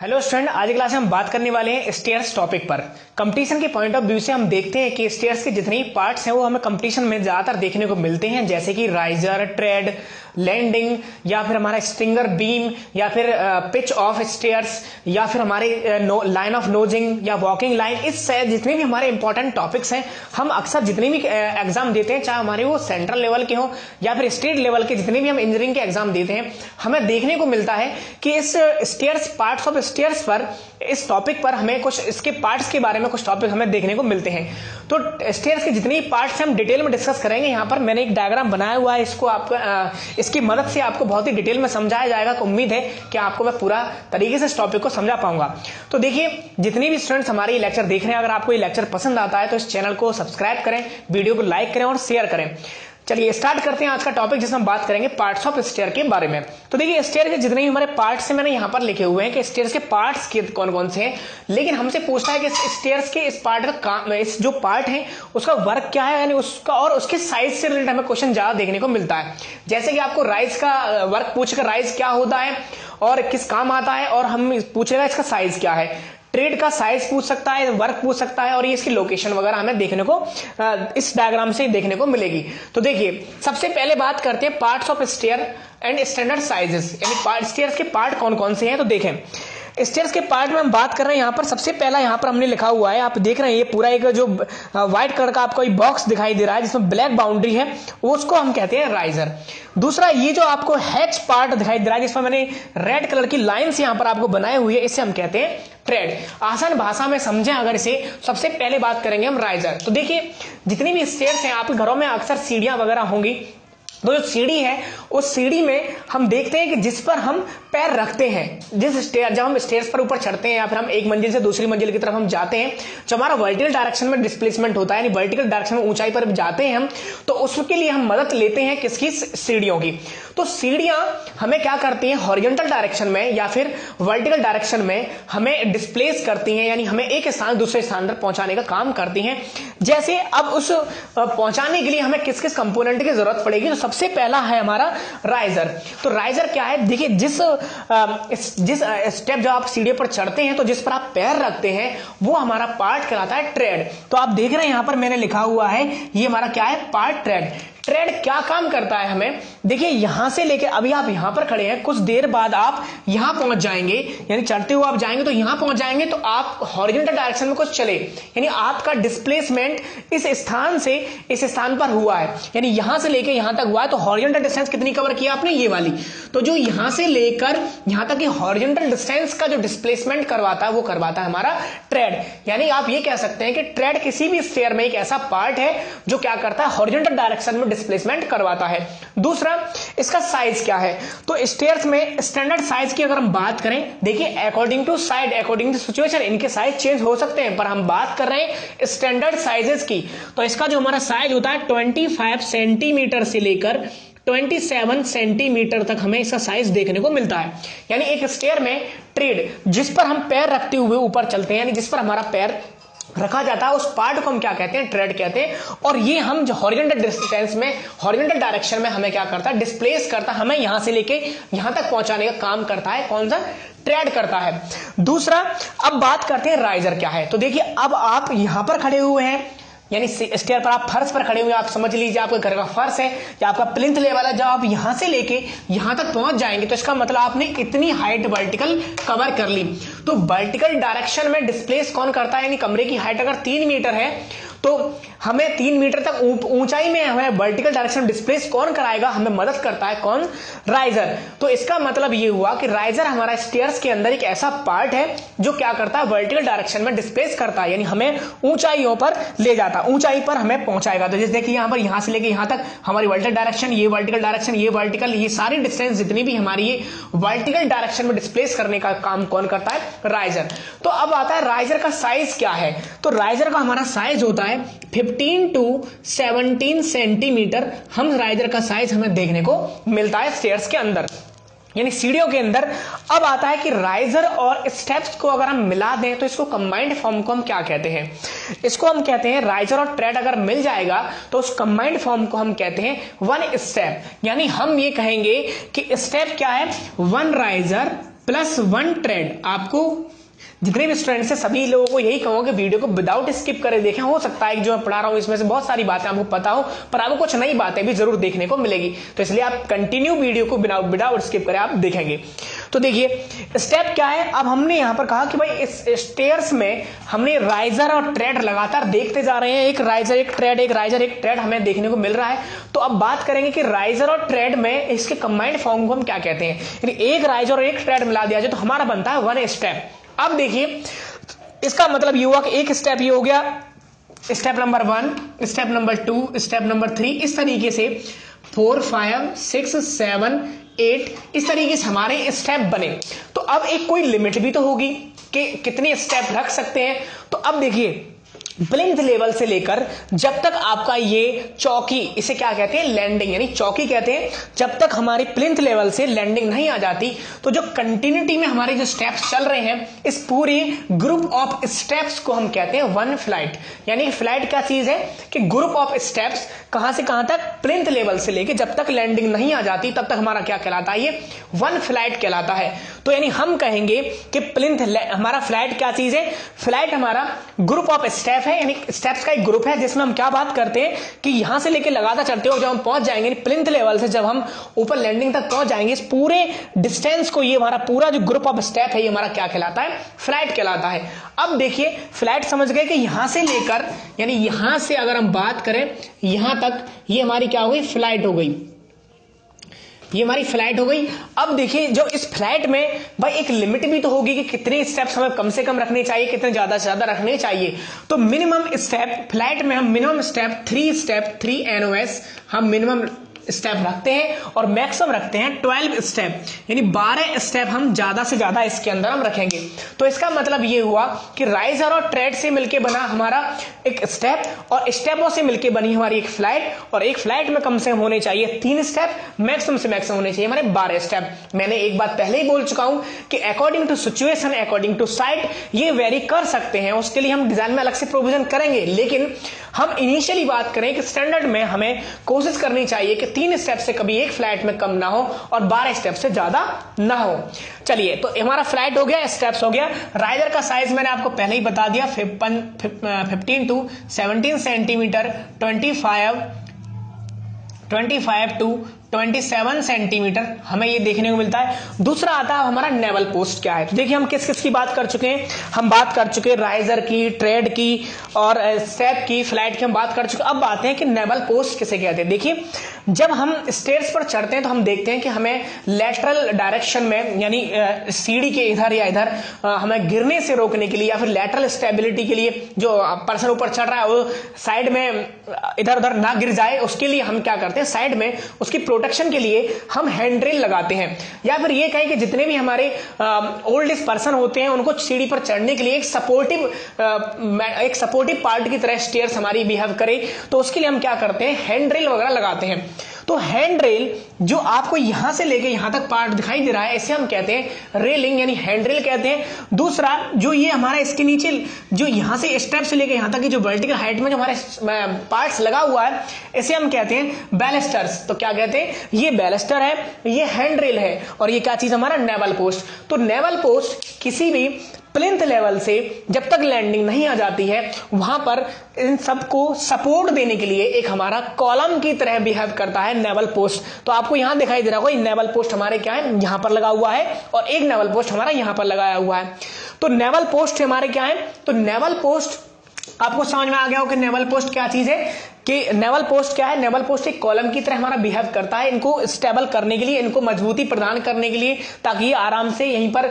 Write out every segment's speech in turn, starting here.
Hello student, आज की class में हम बात करने वाले हैं स्टेयर्स टॉपिक पर। कंपटीशन के पॉइंट ऑफ व्यू से हम देखते हैं कि स्टेयर्स के जितने भी पार्ट्स हैं वो हमें कंपटीशन में ज्यादातर देखने को मिलते हैं, जैसे कि राइजर, ट्रेड, लैंडिंग, या फिर हमारा स्ट्रिंगर बीम, या फिर पिच ऑफ स्टेयर्स, या फिर हमारे लाइन ऑफ नोजिंग या वॉकिंग लाइन। इस जितने भी हमारे इंपॉर्टेंट टॉपिक्स हैं, हम अक्सर जितने भी एग्जाम देते हैं, चाहे हमारे वो सेंट्रल लेवल के हो या फिर स्टेट लेवल के, जितने भी हम इंजीनियरिंग के एग्जाम देते हैं, हमें देखने को मिलता है कि इस स्टेयर्स, पार्ट्स ऑफ स्टेयर्स पर, इस टॉपिक पर हमें कुछ इसके पार्ट्स के बारे में कुछ टॉपिक हमें देखने को मिलते हैं। तो स्टेयर्स के जितने भी पार्ट्स हम डिटेल में डिस्कस करेंगे। यहाँ पर मैंने एक डायग्राम बनाया हुआ है, इसको आपको इसकी मदद से आपको बहुत ही डिटेल में समझाया जाएगा। उम्मीद है कि आपको मैं पूरा तरीके से इस टॉपिक को समझा पाऊंगा। तो देखिए, जितने भी स्टूडेंट्स हमारे ये लेक्चर देख रहे हैं, अगर आपको ये लेक्चर पसंद आता है तो इस चैनल को सब्सक्राइब करें, वीडियो को लाइक करें और शेयर करें। चलिए स्टार्ट करते हैं आज का टॉपिक, जिसमें हम बात करेंगे पार्ट्स ऑफ स्टेयर के बारे में। तो देखिए, स्टेयर के जितने भी हमारे पार्ट्स हैं, मैंने यहाँ पर लिखे हुए हैं कि स्टेयर्स के पार्ट्स कौन कौन से हैं, लेकिन हमसे पूछता है कि स्टेयर्स के इस पार्ट का इस जो पार्ट है उसका वर्क क्या है, यानी उसका और उसके साइज से रिलेटेड हमें क्वेश्चन ज्यादा देखने को मिलता है। जैसे कि आपको राइज का वर्क पूछकर राइज क्या होता है और किस काम आता है, और हम पूछेगा इसका साइज क्या है। ट्रेड का साइज पूछ सकता है, वर्क पूछ सकता है, और ये इसकी लोकेशन वगैरह हमें देखने को इस डायग्राम से देखने को मिलेगी। तो देखिए, सबसे पहले बात करते हैं parts of stair and standard sizes, यानी स्टेयर्स के पार्ट कौन कौन से हैं। तो देखें, स्टेयर्स के पार्ट में हम बात कर रहे हैं। यहाँ पर सबसे पहला यहाँ पर हमने लिखा हुआ है, आप देख रहे हैं, ये पूरा एक जो व्हाइट कलर का आपको बॉक्स दिखाई दे रहा है जिसमें ब्लैक बाउंड्री है, उसको हम कहते हैं राइजर। दूसरा, ये जो आपको हैच पार्ट दिखाई दे रहा है जिसमें मैंने रेड कलर की लाइंस यहाँ पर आपको बनाई हुई है, इसे हम कहते हैं ट्रेड। आसान भाषा में समझें अगर इसे, सबसे पहले बात करेंगे हम राइजर। तो देखिए, जितनी भी स्टेयर्स हैं, आपके घरों में अक्सर सीढ़ियां वगैरह होंगी, तो जो सीढ़ी है उस सीढ़ी में हम देखते हैं कि जिस पर हम पैर रखते हैं, जब हम स्टेयर्स पर ऊपर चढ़ते हैं या फिर हम एक मंजिल से दूसरी मंजिल की तरफ हम जाते हैं, जो हमारा वर्टिकल डायरेक्शन में डिस्प्लेसमेंट होता है, यानी वर्टिकल डायरेक्शन में ऊंचाई पर जाते हैं हम, तो उसके लिए हम मदद लेते हैं किसकी? सीढ़ियों की। तो सीढ़ियां हमें क्या करती हैं? हॉरिजॉन्टल डायरेक्शन में या फिर वर्टिकल डायरेक्शन में हमें डिस्प्लेस करती हैं, यानी हमें एक स्थान दूसरे स्थान पर पहुंचाने का काम करती हैं। जैसे अब उस पहुंचाने के लिए हमें किस किस कंपोनेंट की जरूरत पड़ेगी, तो सबसे पहला है हमारा राइजर। तो राइजर क्या है? देखिए, जिस स्टेप जब आप सीढ़ी पर चढ़ते हैं तो जिस पर आप पैर रखते हैं वो हमारा पार्ट कहलाता है ट्रेड। तो आप देख रहे हैं यहां पर मैंने लिखा हुआ है, ये हमारा क्या है? Part trade. ट्रेड क्या काम करता है हमें? देखिए, यहां से लेकर अभी आप यहां पर खड़े हैं, कुछ देर बाद आप यहां पहुंच जाएंगे, यानी चढ़ते हुए आप जाएंगे तो यहां पहुंच जाएंगे, तो आप हॉरिजॉन्टल डायरेक्शन में कुछ चले, यानी आपका डिस्प्लेसमेंट इस स्थान से इस स्थान पर हुआ है, यानी यहां से लेकर यहां तक हुआ है। तो हॉरिजॉन्टल डिस्टेंस कितनी कवर किया आपने? ये वाली। तो जो यहां से लेकर यहां तक की हॉरिजॉन्टल डिस्टेंस का जो डिस्प्लेसमेंट करवाता है वो करवाता है हमारा ट्रेड। यानी आप ये कह सकते हैं कि ट्रेड किसी भी स्टेयर में एक ऐसा पार्ट है जो क्या करता है? हॉरिजॉन्टल डायरेक्शन में डिस्प्लेसमेंट करवाता है। दूसरा, इसका साइज क्या है? तो स्टेयर्स में स्टैंडर्ड साइज की अगर हम बात करें, देखिए, according to side, according to situation, इनके साइज चेंज हो सकते हैं, पर हम बात कर रहे हैं स्टैंडर्ड साइजेस की। तो इसका जो हमारा साइज होता है 25 सेंटीमीटर से लेकर 27 सेंटीमीटर तक हमें इसका साइज देखने को मिलता है। यानी एक स्टेयर में ट्रेड, जिस पर हम पैर रखते हुए ऊपर चलते हैं, यानी जिस पर हमारा पैर रखा जाता है, उस पार्ट को हम क्या कहते हैं? ट्रेड कहते हैं। और ये हम जो हॉरिजॉन्टल डिस्टेंस में, हॉरिजॉन्टल डायरेक्शन में हमें क्या करता है? डिस्प्लेस करता है, हमें यहां से लेके यहां तक पहुंचाने का काम करता है। कौन सा? ट्रेड करता है। दूसरा, अब बात करते हैं राइजर क्या है। तो देखिए, अब आप यहां पर खड़े हुए हैं, यानी स्टेयर पर आप फर्श पर खड़े हुए हैं, आप समझ लीजिए आपके घर का फर्श है या आपका प्लिंथ लेवल है, जब आप यहां से लेके यहां तक पहुंच जाएंगे तो इसका मतलब आपने इतनी हाइट वर्टिकल कवर कर ली। तो वर्टिकल डायरेक्शन में डिस्प्लेस कौन करता है? यानी कमरे की हाइट अगर 3 मीटर है तो हमें 3 मीटर तक ऊंचाई में हमें वर्टिकल डायरेक्शन डिस्प्लेस कौन कराएगा? हमें मदद करता है कौन? राइजर। तो इसका मतलब ये हुआ कि राइजर हमारा स्टेयर्स के अंदर एक ऐसा पार्ट है जो क्या करता है? वर्टिकल डायरेक्शन में डिस्प्लेस करता है, यानी हमें ऊंचाइयों पर ले जाता है, ऊंचाई पर हमें पहुंचाएगा। तो जैसे देखिए, यहां पर यहां से लेके यहां तक हमारी वर्टिकल डायरेक्शन, ये वर्टिकल डायरेक्शन, ये वर्टिकल, ये सारी डिस्टेंस जितनी भी हमारी ये वर्टिकल डायरेक्शन में डिस्प्लेस करने का काम कौन करता है? राइजर। तो अब आता है राइजर का साइज क्या है। तो राइजर का हमारा साइज होता है 15 to 17 सेंटीमीटर। हम राइजर का साइज हमें देखने को मिलता है स्टेयर्स के अंदर, यानी सीढ़ियों के अंदर। अब आता है कि राइजर और स्टेप्स को अगर हम मिला दें तो इसको कंबाइंड फॉर्म को हम क्या कहते हैं? इसको हम कहते हैं, राइजर और ट्रेड अगर मिल जाएगा तो उस कंबाइंड फॉर्म को हम कहते हैं वन स्टेप। यानी हम ये कहेंगे कि स्टेप क्या है? One riser +1 trade. आपको जितने भी स्टूडेंट्स हैं सभी लोगों को यही कहूंगा कि वीडियो को विदाउट स्किप करे देखें। हो सकता है कि जो मैं पढ़ा रहा हूं इसमें से बहुत सारी बातें आपको पता हो, पर आपको कुछ नई बातें भी जरूर देखने को मिलेगी, तो इसलिए आप कंटिन्यू वीडियो को विदाउट स्किप करें, आप देखेंगे। तो देखिए स्टेप क्या है। अब हमने यहां पर कहा कि भाई इस स्टेयर्स में हमने राइजर और ट्रेड लगातार देखते जा रहे हैं, एक राइजर एक ट्रेड, एक राइजर एक ट्रेड हमें देखने को मिल रहा है। तो अब बात करेंगे कि राइजर और ट्रेड में इसके कंबाइंड फॉर्म को हम क्या कहते हैं, यानी एक राइजर और एक ट्रेड मिला दिया जाए तो हमारा बनता है 1 स्टेप। अब देखिए इसका मतलब ये हुआ कि एक स्टेप ये हो गया, step number 1, step number 2, step number 3, इस तरीके से 4, 5, 6, 7, 8 इस तरीके से हमारे स्टेप बने। तो अब एक कोई लिमिट भी तो होगी कि कितने स्टेप रख सकते हैं। तो अब देखिए प्लिंथ लेवल से लेकर जब तक आपका ये चौकी, इसे क्या कहते हैं, लैंडिंग, यानी चौकी कहते हैं, जब तक हमारी प्लिंथ लेवल से लैंडिंग नहीं आ जाती तो जो कंटिन्यूटी में हमारे जो स्टेप्स चल रहे हैं इस पूरे ग्रुप ऑफ स्टेप्स को हम कहते हैं 1 फ्लाइट। यानी फ्लाइट क्या चीज है कि ग्रुप ऑफ स्टेप्स कहां से कहां तक, प्लिंथ लेवल से लेकर जब तक लैंडिंग नहीं आ जाती तब तक हमारा क्या कहलाता है, ये 1 फ्लाइट कहलाता है। तो यानी हम कहेंगे कि प्लिंथ हमारा फ्लाइट क्या चीज है, फ्लाइट हमारा ग्रुप ऑफ स्टेप है, यानी स्टेप्स का एक ग्रुप है जिसमें हम क्या बात करते हैं कि यहां से लेके लगातार चलते हो जब हम पहुंच जाएंगे प्लिंथ लेवल से, जब हम ऊपर लैंडिंग तक पहुंच जाएंगे, इस पूरे डिस्टेंस को, ये हमारा पूरा जो ग्रुप ऑफ स्टेप है ये हमारा क्या कहलाता है, फ्लाइट कहलाता है। अब देखिए फ्लाइट समझ गए कि यहां से लेकर, यानी यहां से अगर हम बात करें यहां तक, ये हमारी क्या हो गई, फ्लाइट हो गई, ये हमारी फ्लाइट हो गई। अब देखिए जो इस फ्लाइट में भाई एक लिमिट भी तो होगी कि कितने स्टेप्स हमें कम से कम रखने चाहिए, कितने ज्यादा से ज्यादा रखने चाहिए। तो मिनिमम स्टेप फ्लाइट में हम मिनिमम स्टेप 3 NOS हम मिनिमम स्टेप रखते हैं और मैक्सिमम रखते हैं 12 स्टेप, यानी 12 स्टेप हम ज्यादा से ज्यादा इसके अंदर हम रखेंगे। तो इसका मतलब ये हुआ कि राइजर और ट्रेड से मिलकर बना हमारा एक स्टेप और स्टेपों से मिलकर बनी हमारी एक फ्लाइट, और एक फ्लाइट में कम से कम होने चाहिए 3 स्टेप, मैक्सिमम से मैक्सिमम होने चाहिए हमारे 12 स्टेप। मैंने एक बात पहले ही बोल चुका हूं कि according to situation, according to site ये वेरी कर सकते हैं, उसके लिए हम डिजाइन में अलग से प्रोविजन करेंगे, लेकिन हम इनिशियली बात करें कि स्टैंडर्ड में हमें कोशिश करनी चाहिए कि 3 स्टेप से कभी एक फ्लाइट में कम ना हो और 12 स्टेप से ज्यादा ना हो। चलिए तो हमारा फ्लाइट हो गया, स्टेप्स हो गया। राइजर का साइज मैंने आपको पहले ही बता दिया, 15 to 17 सेंटीमीटर, 25 to 27 सेंटीमीटर हमें ये देखने को मिलता है। दूसरा आता है हमारा नेवल पोस्ट क्या है। तो देखिए हम किस किस की बात कर चुके हैं, हम बात कर चुके हैं राइजर की, ट्रेड की और स्टेप की, फ्लाइट की हम बात कर चुके हैं। अब बात है कि नेवल पोस्ट किसे कहते हैं। देखिए जब हम स्टेयर्स पर चढ़ते हैं तो हम देखते हैं कि हमें लेटरल डायरेक्शन में, यानी सीढ़ी के इधर या इधर हमें गिरने से रोकने के लिए या फिर लेटरल स्टेबिलिटी के लिए, जो पर्सन ऊपर चढ़ रहा है वो साइड में इधर उधर ना गिर जाए, उसके लिए हम क्या करते हैं, साइड में उसकी प्रोटेक्शन के लिए हम हैंड्रेल लगाते हैं। या फिर ये कहें कि जितने भी हमारे ओल्ड एज पर्सन होते हैं उनको सीढ़ी पर चढ़ने के लिए एक सपोर्टिव पार्ट की तरह स्टेयर्स हमारी बिहेव करे, तो उसके लिए हम क्या करते हैं, हैंड्रेल वगैरह लगाते हैं। तो हैंड्रेल जो आपको यहां से लेके यहां तक पार्ट दिखाई दे रहा है, इसे हम कहते हैं रेलिंग, यानी हैंड्रेल कहते हैं। दूसरा जो ये हमारा इसके नीचे जो यहां से स्टेप से लेके यहां तक की जो वर्टिकल हाइट में जो हमारे पार्ट्स लगा हुआ है, इसे हम कहते हैं बैलेस्टर्स। तो क्या कहते हैं, ये बैलेस्टर है, ये हैंड्रेल है, और ये क्या चीज हमारा नेवल पोस्ट। तो नेवल पोस्ट किसी भी प्लिंथ लेवल से जब तक लैंडिंग नहीं आ जाती है वहां पर इन सबको सपोर्ट देने के लिए एक हमारा कॉलम की तरह बिहेव करता है नेवल पोस्ट। तो आपको यहां दिखाई दे रहा होगा नेवल पोस्ट हमारे क्या है, यहां पर लगा हुआ है, और एक नेवल पोस्ट हमारा यहां पर लगाया हुआ है। तो नेवल पोस्ट हमारे क्या है, तो नेवल पोस्ट आपको समझ में आ गया हो कि नेवल पोस्ट क्या चीज है, कि नेवल पोस्ट क्या है। नेवल पोस्ट एक कॉलम की तरह हमारा बिहेव करता है, इनको स्टेबल करने के लिए, इनको मजबूती प्रदान करने के लिए, ताकि ये आराम से यहीं पर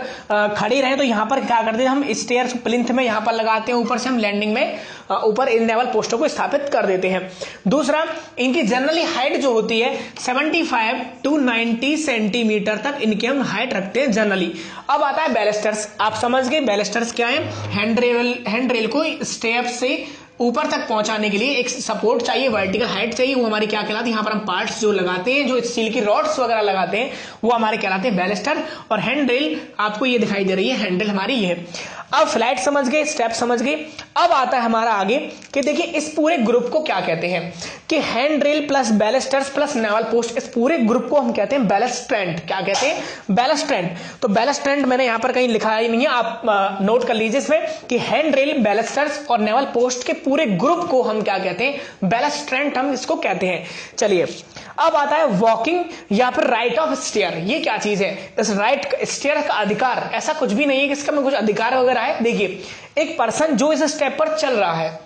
खड़े रहें। तो यहां पर क्या करते हैं, हम स्टेयर्स प्लिंथ में यहां पर लगाते हैं, ऊपर से हम लैंडिंग में ऊपर इन नेवल पोस्टों को स्थापित कर देते हैं। दूसरा, इनकी जनरली हाइट जो होती है 75 to 90 सेंटीमीटर तक इनकी हम हाइट रखते हैं जनरली। अब आता है बैलेस्टर्स। आप समझ गए बैलेस्टर्स क्या है, हैंड्रेल को स्टेप से ऊपर तक पहुंचाने के लिए एक सपोर्ट चाहिए, वर्टिकल हाइट चाहिए, वो हमारी क्या कहलाती है, यहाँ पर हम पार्ट्स जो लगाते हैं, जो स्टील की रॉड्स वगैरह लगाते हैं, वो हमारे कहलाते हैं बैलिस्टर। और हैंड रेल आपको ये दिखाई दे रही है, हैंडल हमारी ये है। अब फ्लाइट समझ गए, स्टेप समझ गए। अब आता है हमारा आगे कि देखिए इस पूरे ग्रुप को क्या कहते हैं कि hand rail plus balusters plus newel post, इस पूरे ग्रुप को हम कहते हैं बैलिस्ट्रेंट। क्या कहते हैं, बैलिस्ट्रेंट। तो बैलिस्ट्रेंट मैंने यहां पर कहीं लिखा ही नहीं है, आप नोट कर लीजिए इसमें कि हैंड रेल, बैलिस्टर्स और नेवल पोस्ट के पूरे ग्रुप को हम क्या कहते हैं, बैलिस्ट्रेंट हम इसको कहते हैं। चलिए अब आता है वॉकिंग या फिर राइट ऑफ स्टेयर। ये क्या चीज है, इस राइट स्टेयर का अधिकार, ऐसा कुछ भी नहीं है कि इसका में कुछ अधिकार वगैरह है। देखिए एक पर्सन जो इस स्टेप पर चल रहा है,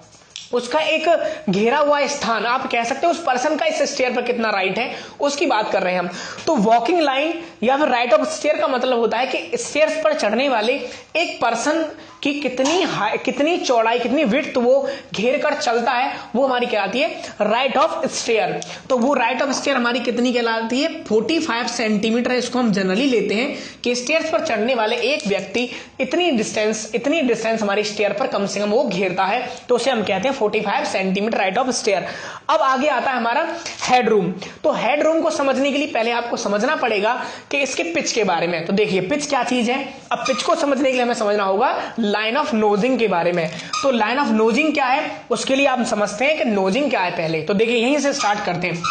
उसका एक घेरा हुआ स्थान, आप कह सकते हो उस पर्सन का इस स्टेयर पर कितना राइट है, उसकी बात कर रहे हैं हम। तो वॉकिंग लाइन या फिर राइट ऑफ स्टेयर का मतलब होता है कि स्टेयर्स पर चढ़ने वाले एक पर्सन की कितनी चौड़ाई, कितनी विड्थ वो घेर कर चलता है, वो हमारी कहलाती है राइट ऑफ स्टेयर। तो वो राइट ऑफ स्टेयर हमारी कितनी कहलाती है, 45 सेंटीमीटर। इसको हम जनरली लेते हैं कि स्टेयर्स पर चढ़ने वाले एक व्यक्ति इतनी डिस्टेंस हमारी स्टेयर पर कम से कम वो घेरता है, तो उसे हम कहते हैं 45 सेंटीमीटर राइट ऑफ स्टेयर। अब आगे आता है हमारा हेडरूम। तो हेडरूम को समझने के लिए पहले आपको समझना पड़ेगा कि इसके पिच के बारे में। तो देखिए पिच क्या चीज है। अब पिच को समझने के लिए हमें समझना होगा लाइन ऑफ नोजिंग के बारे में। तो लाइन ऑफ नोजिंग क्या है, उसके लिए आप समझते हैं कि नोजिंग क्या है पहले। तो देखिए यहीं से स्टार्ट करते हैं।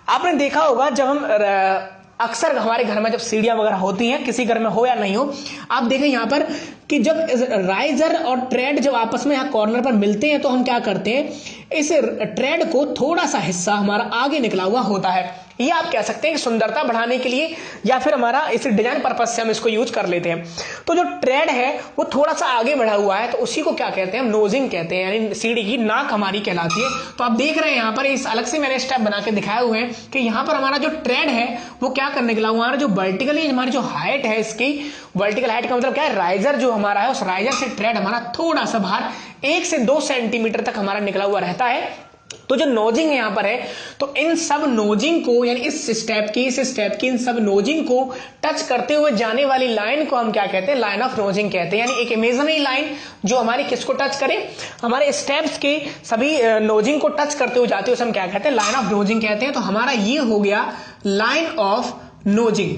आपने देखा होगा जब हम अक्सर हमारे घर में जब सीढ़ियां वगैरह होती हैं, किसी घर में हो या नहीं हो, आप देखें यहां पर कि जब राइजर और ट्रेड जब आपस में यहाँ कॉर्नर पर मिलते हैं, तो हम क्या करते हैं, इस ट्रेड को थोड़ा सा हिस्सा हमारा आगे निकला हुआ होता है। ये आप कह सकते हैं कि सुंदरता बढ़ाने के लिए या फिर हमारा इस डिजाइन पर्पस से हम इसको यूज कर लेते हैं। तो जो ट्रेड है वो थोड़ा सा आगे बढ़ा हुआ है, तो उसी को क्या कहते हैं, हम नोजिंग कहते हैं, यानी सीढ़ी की नाक हमारी कहलाती है। तो आप देख रहे हैं यहाँ पर इस अलग से मैंने स्टेप बना के दिखाए हुए हैं कि यहाँ पर हमारा जो ट्रेड है वो क्या करने के लिए, हमारा जो वर्टिकली हमारी जो हाइट है, इसकी वर्टिकल हाइट का मतलब क्या है, राइजर जो हमारा है, उस राइजर से ट्रेड हमारा थोड़ा सा बाहर 1 से 2 सेंटीमीटर तक हमारा निकला हुआ रहता है। तो जो नोजिंग यहां पर है, तो इन सब नोजिंग को, यानी इस स्टेप की इन सब नोजिंग को टच करते हुए जाने वाली लाइन को हम क्या कहते हैं, लाइन ऑफ नोजिंग कहते हैं। यानी एक इमेजिनरी लाइन जो हमारी किसको टच करे, हमारे स्टेप्स के सभी नोजिंग को टच करते हुए जाते हुए हम क्या कहते हैं, लाइन ऑफ नोजिंग कहते हैं। तो हमारा ये हो गया लाइन ऑफ नोजिंग,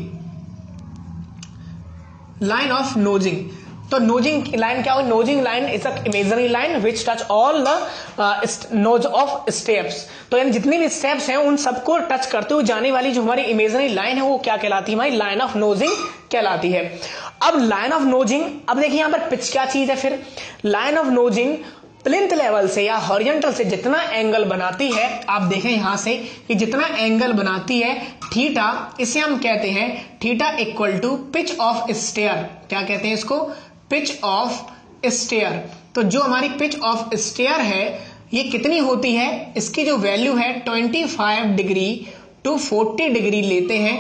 लाइन ऑफ नोजिंग। तो नोजिंग लाइन क्या हो, नोजिंग line is a imaginary line which touch all the nose of steps. तो यानी जितनी भी स्टेप्स हैं उन सबको टच करते हुए जाने वाली जो हमारी इमेजिनरी लाइन है वो क्या कहलाती है, हमारी लाइन ऑफ नोजिंग कहलाती है। अब लाइन ऑफ नोजिंग, अब देखिए यहां पर पिच क्या चीज है। फिर लाइन ऑफ नोजिंग प्लिंथ लेवल से या हॉरिजॉन्टल से जितना एंगल बनाती है, आप देखें यहां से कि जितना एंगल बनाती है थीटा, इसे हम कहते हैं theta equal to pitch of stair. क्या कहते हैं इसको, पिच ऑफ स्टेयर। तो जो हमारी पिच ऑफ स्टेयर है ये कितनी होती है, इसकी जो वैल्यू है 25 डिग्री टू 40 डिग्री लेते हैं,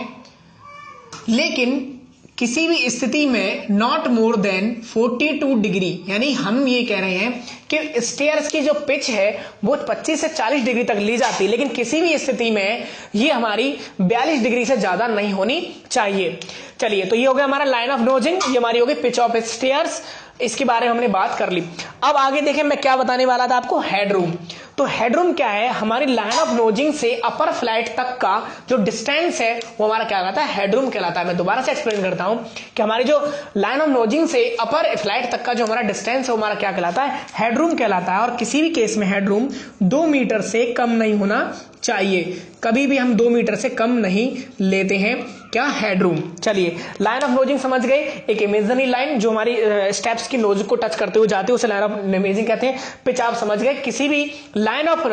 लेकिन किसी भी स्थिति में नॉट मोर देन 42 डिग्री। यानी हम ये कह रहे हैं कि स्टेयर्स की जो पिच है वो 25 से 40 डिग्री तक ली जाती है, लेकिन किसी भी स्थिति में ये हमारी 42 डिग्री से ज्यादा नहीं होनी चाहिए। चलिए, तो ये हो गया हमारा लाइन ऑफ नोजिंग, ये हमारी होगी पिच ऑफ स्टेयर्स, इसके बारे में हमने बात कर ली। अब आगे देखें मैं क्या बताने वाला था आपको, हेडरूम। तो हेडरूम क्या है, हमारी लाइन ऑफ नोजिंग से अपर फ्लाइट तक का जो डिस्टेंस है वो हमारा क्या कहलाता है, हेडरूम कहलाता है। मैं दोबारा से एक्सप्लेन करता हूं कि हमारी जो लाइन ऑफ नोजिंग से अपर फ्लाइट तक का जो हमारा डिस्टेंस है वो हमारा क्या कहलाता है, हेडरूम कहलाता है। और किसी भी केस में हेडरूम 2 मीटर से कम नहीं होना चाहिए, कभी भी हम 2 मीटर से कम नहीं लेते हैं क्या, हेडरूम। चलिए, लाइन ऑफ नोजिंग समझ गए, एक इमेजिनरी लाइन जो हमारी स्टेप्स की नोज को टच करते हुए जाती है उसे लाइन ऑफ नोजिंग कहते हैं। पिच आप समझ गए, किसी भी लाइन ऑफ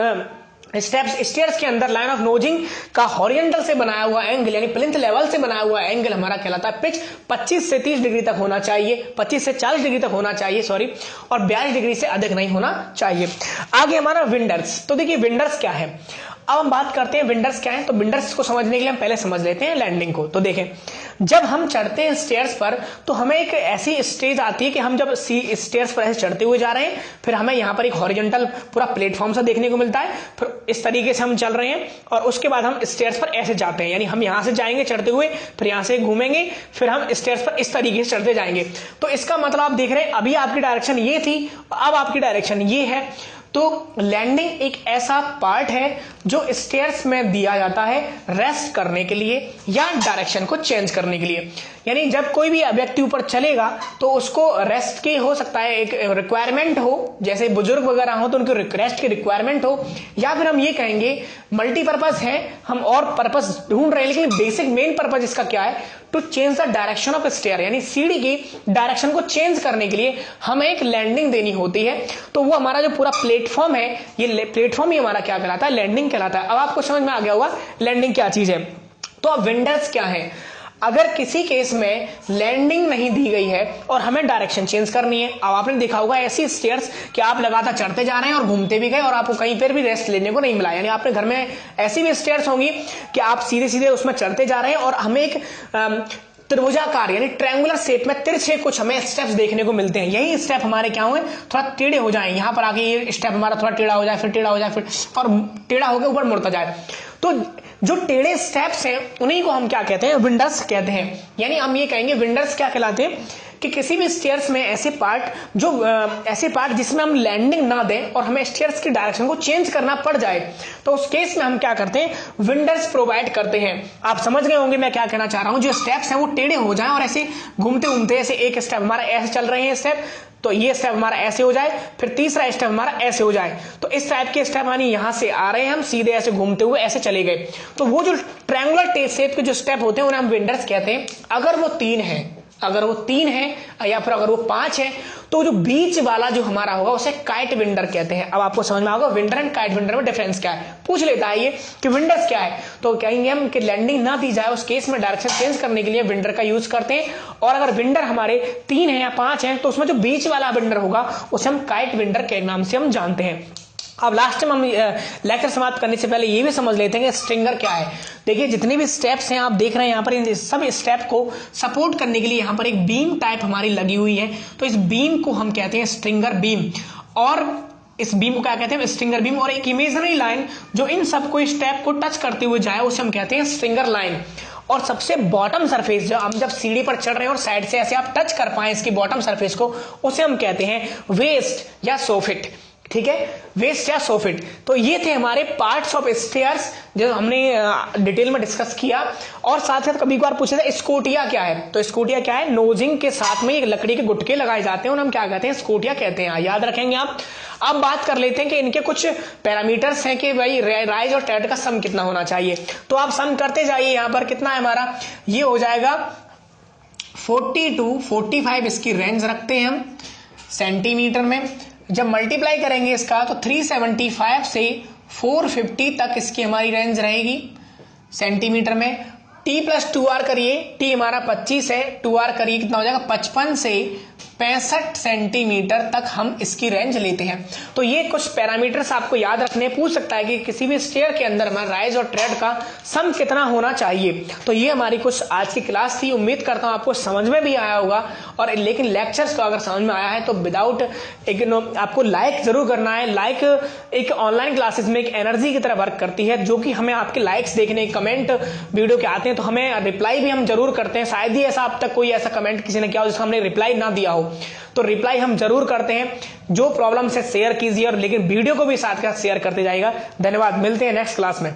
स्टेयर्स के अंदर लाइन ऑफ नोजिंग का हॉरिजॉन्टल से बनाया हुआ एंगल, यानी प्लिंथ लेवल से बनाया हुआ एंगल हमारा कहलाता है पिच। 25 से 30 डिग्री तक होना चाहिए, 25 से 40 डिग्री तक होना चाहिए सॉरी, और 42 डिग्री से अधिक नहीं होना चाहिए। आगे हमारा विंडर्स। तो देखिए विंडर्स क्या है, अब हम बात करते हैं विंडर्स क्या है। तो विंडर्स को समझने के लिए हम पहले समझ लेते हैं लैंडिंग को। तो देखें, जब हम चढ़ते हैं स्टेयर्स पर तो हमें एक ऐसी स्टेज आती है कि हम जब स्टेयर्स पर ऐसे चढ़ते हुए जा रहे हैं, फिर हमें यहाँ पर एक हॉरिजॉन्टल पूरा प्लेटफॉर्म सा देखने को मिलता है, फिर इस तरीके से हम चल रहे हैं और उसके बाद हम स्टेयर्स पर ऐसे जाते हैं, यानी हम यहाँ से जाएंगे चढ़ते हुए, फिर यहाँ से घूमेंगे, फिर हम स्टेयर्स पर इस तरीके से चढ़ते जाएंगे। तो इसका मतलब आप देख रहे हैं अभी आपकी डायरेक्शन ये थी, अब आपकी डायरेक्शन ये है। तो लैंडिंग एक ऐसा पार्ट है जो स्टेयर्स में दिया जाता है रेस्ट करने के लिए या डायरेक्शन को चेंज करने के लिए। यानी जब कोई भी व्यक्ति ऊपर चलेगा तो उसको रेस्ट की हो सकता है एक रिक्वायरमेंट हो, जैसे बुजुर्ग वगैरह हो तो उनको रेस्ट की रिक्वायरमेंट हो, या फिर हम ये कहेंगे मल्टीपर्पज है, हम और पर्पज ढूंढ रहे हैं, लेकिन बेसिक मेन पर्पज इसका क्या है, to change the direction of stair, यानी सीढ़ी की डायरेक्शन को चेंज करने के लिए हमें एक लैंडिंग देनी होती है। तो वो हमारा जो पूरा प्लेटफॉर्म है, ये प्लेटफॉर्म ही हमारा क्या कहलाता है, लैंडिंग कहलाता है। अब आपको समझ में आ गया होगा लैंडिंग क्या चीज है। तो अब विंडर्स क्या है, अगर किसी केस में लैंडिंग नहीं दी गई है और हमें डायरेक्शन चेंज करनी है, अब आपने देखा होगा ऐसी स्टेयर्स कि आप लगातार चढ़ते जा रहे हैं और घूमते भी गए और आपको कहीं पर भी रेस्ट लेने को नहीं मिला। यानी आपके घर में ऐसी भी स्टेयर्स होंगी कि आप सीधे सीधे उसमें चढ़ते जा रहे हैं और हमें एक त्रिभुजाकार यानी ट्रायंगुलर शेप में तिरछे कुछ हमें स्टेप्स देखने को मिलते हैं। यही स्टेप हमारे क्या हुए, थोड़ा टेढ़े हो जाए, यहां पर आके ये स्टेप हमारा थोड़ा टेढ़ा हो जाए, फिर टेढ़ा हो जाए, फिर और टेढ़ा होकर ऊपर मुड़ता जाए। तो जो टेढ़े स्टेप्स हैं उन्हीं को हम क्या कहते हैं, विंडर्स कहते हैं। यानी हम ये कहेंगे विंडर्स क्या कहलाते हैं कि किसी भी स्टेयर्स में ऐसे पार्ट जिसमें हम लैंडिंग ना दें और हमें स्टेयर्स की डायरेक्शन को चेंज करना पड़ जाए, तो उस केस में हम क्या करते हैं, विंडर्स प्रोवाइड करते हैं। आप समझ गए होंगे मैं क्या कहना चाह रहा हूं, जो स्टेप्स हैं वो टेढ़े हो जाएं और ऐसे घूमते घूमते, ऐसे एक स्टेप हमारा ऐसे चल रहे हैं स्टेप, तो ये स्टेप हमारा ऐसे हो जाए, फिर तीसरा स्टेप हमारा ऐसे हो जाए। तो इस टाइप के स्टेप यानी यहां से आ रहे हैं हम सीधे ऐसे घूमते हुए ऐसे चले गए, तो वो जो ट्रायंगुलर शेप के जो स्टेप होते हैं उन्हें हम विंडर्स कहते हैं। अगर वो तीन है या फिर अगर वो 5 है, तो जो बीच वाला जो हमारा होगा उसे काइट विंडर कहते हैं। अब आपको समझ में आएगा विंडर एंड काइट विंडर में डिफरेंस क्या है, पूछ लेता है ये कि विंडर्स क्या है, तो कहेंगे हम कि लैंडिंग ना दी जाए उस केस में डायरेक्शन चेंज करने के लिए विंडर का यूज करते हैं। और अगर विंडर हमारे 3 है या 5 है तो उसमें जो बीच वाला विंडर होगा उसे हम काइट विंडर के नाम से हम जानते हैं। अब लास्ट में हम लेक्चर समाप्त करने से पहले ये भी समझ लेते हैं कि स्ट्रिंगर क्या है। देखिए जितने भी स्टेप्स हैं आप देख रहे हैं यहाँ पर, इन सब स्टेप को सपोर्ट करने के लिए यहाँ पर एक बीम टाइप हमारी लगी हुई है, तो इस बीम को हम कहते हैं स्ट्रिंगर बीम। और इस बीम को क्या कहते हैं, स्ट्रिंगर बीम। और एक इमेजिनरी लाइन जो इन सबको स्टेप को टच करते हुए जाए उसे हम कहते हैं स्ट्रिंगर लाइन। और सबसे बॉटम सरफेस जो हम जब सीढ़ी पर चढ़ रहे हैं और साइड से ऐसे आप टच कर पाए इसकी बॉटम सरफेस को, उसे हम कहते हैं वेस्ट या सोफिट। ठीक है, वेस्ट या सोफिट। तो ये थे हमारे पार्ट्स ऑफ स्टेयर्स जो हमने डिटेल में डिस्कस किया। और साथ साथ कभी बार पूछा था स्कोटिया क्या है, तो स्कोटिया क्या है, नोजिंग के साथ में एक लकड़ी के गुटके लगाए जाते हैं और हम क्या कहते हैं, स्कोटिया कहते हैं, याद रखेंगे आप। अब बात कर लेते हैं कि इनके कुछ पैरामीटर्स हैं कि भाई राइज और ट्रेड का सम कितना होना चाहिए। तो आप सम करते जाइए, यहां पर कितना है हमारा, ये हो जाएगा 40 to 45 इसकी रेंज रखते हैं हम सेंटीमीटर में। जब मल्टीप्लाई करेंगे इसका तो 375 से 450 तक इसकी हमारी रेंज रहेगी सेंटीमीटर में। t+2r करिए, t हमारा 25 है, 2r करिए कितना हो जाएगा 55 से 65 सेंटीमीटर तक हम इसकी रेंज लेते हैं। तो ये कुछ पैरामीटर्स आपको याद रखने, पूछ सकता है कि किसी भी स्टेयर के अंदर हमारा राइज और ट्रेड का सम कितना होना चाहिए। तो ये हमारी कुछ आज की क्लास थी, उम्मीद करता हूं आपको समझ में भी आया होगा। और लेकिन लेक्चर्स को अगर समझ में आया है तो विदाउट आपको लाइक जरूर करना है। लाइक एक ऑनलाइन क्लासेस में एक एनर्जी की तरह वर्क करती है, जो कि हमें आपके लाइक्स देखने, कमेंट वीडियो के आते हैं तो हमें रिप्लाई भी हम जरूर करते हैं। शायद ही ऐसा अब तक कोई ऐसा कमेंट किसी ने किया हो जिसका हमने रिप्लाई ना दिया हो, तो रिप्लाई हम जरूर करते हैं। जो प्रॉब्लम से शेयर कीजिए और लेकिन वीडियो को भी साथ साथ शेयर करते जाइएगा। धन्यवाद, मिलते हैं नेक्स्ट क्लास में।